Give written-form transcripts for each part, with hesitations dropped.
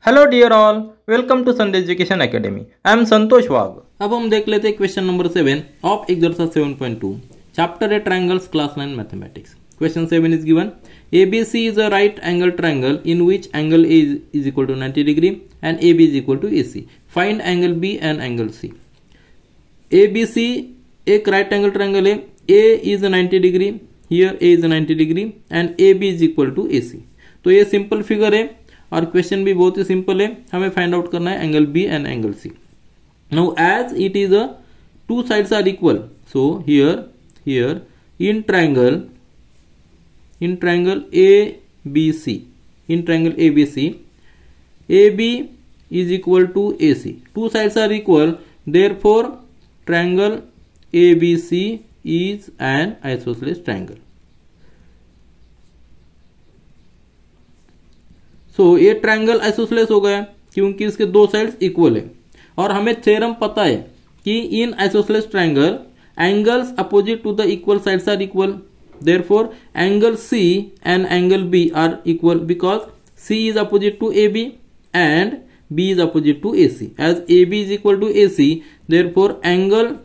Hello dear all, welcome to Sunday education academy. I am Santosh Wagh. अब हम देख लेते हैं question number 7 of exercise 7.2 chapter 8 triangles class 9 mathematics. Question 7 is given ABC is a right angle triangle in which angle A is equal to 90 degree and AB is equal to AC. Find angle B and angle C. ABC एक right angle triangle है, A is 90 degree, here A is 90 degree and AB is equal to AC. तो ये simple figure है और question भी बहुत ही simple है। हमें फाइंड आउट करना है angle B and angle C. Now as it is a two sides are equal, so here in triangle A B C A B is equal to A C. Two sides are equal, therefore triangle A B C is an isosceles triangle. So ये triangle isosceles हो गया क्योंकि इसके दो sides equal है और हमें theorem पता है कि in isosceles triangle angles opposite to the equal sides are equal, therefore angle C and angle B are equal because C is opposite to A B and B is opposite to A C. As A B is equal to A C, therefore angle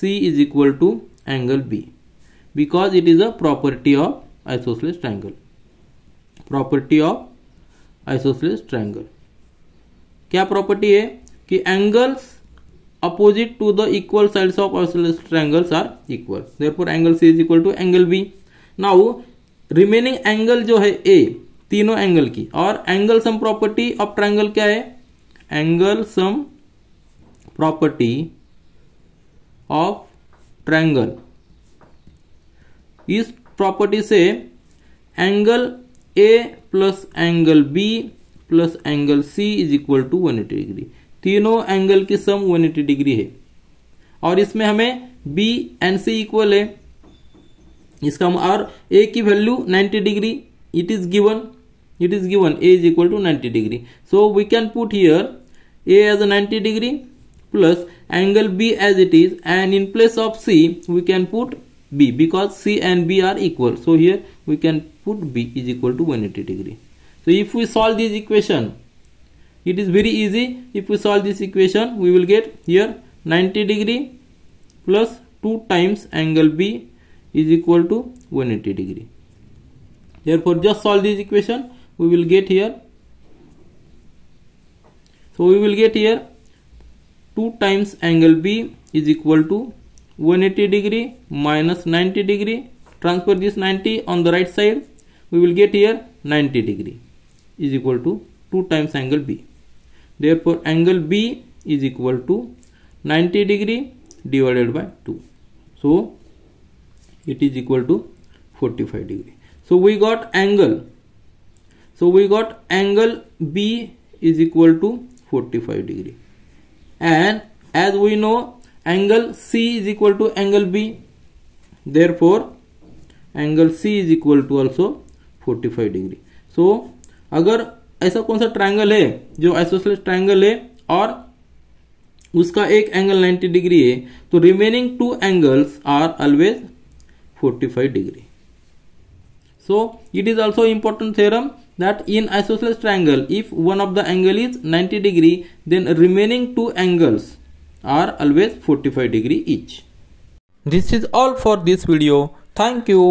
C is equal to angle B because it is a property of isosceles triangle. Property of isosceles triangle क्या property है कि angles opposite to the equal sides of isosceles triangles are equal, therefore angle C is equal to angle B. Now remaining angle जो है A, तीनों angle की, और angle sum property of triangle क्या है? Angle sum property of triangle, इस property से angle A plus angle B plus angle C is equal to 180 degree. तीनों एंगल की सम 180 डिग्री है और इसमें हमें बी एंड सी इक्वल है। इसका और ए की value 90 degree it is given A is equal to 90 degree. So we can put here A as 90 degree plus angle B as it is, and in place of C we can put B because C and B are equal. So here we can put B is equal to 180 degree. So if we solve this equation, it is very easy. If we solve this equation, we will get here 90 degree plus 2 times angle B is equal to 180 degree. Therefore, just solve this equation. We will get here. So we will get here 2 times angle B is equal to 180 degree minus 90 degree. Transfer this 90 on the right side. We will get here 90 degree is equal to 2 times angle B. Therefore, angle B is equal to 90 degree divided by 2. So, it is equal to 45 degree. So, we got angle B is equal to 45 degree. And as we know, angle C is equal to angle B, therefore angle C is equal to also 45 degree. So अगर ऐसा कौन सा triangle है जो isosceles triangle है और उसका एक एंगल 90 डिग्री है, तो remaining 2 angles are always 45 degree. So it is also important theorem that in isosceles triangle, if one of the angle is 90 degree, then remaining 2 angles are always 45 degree each. This is all for this video. Thank you.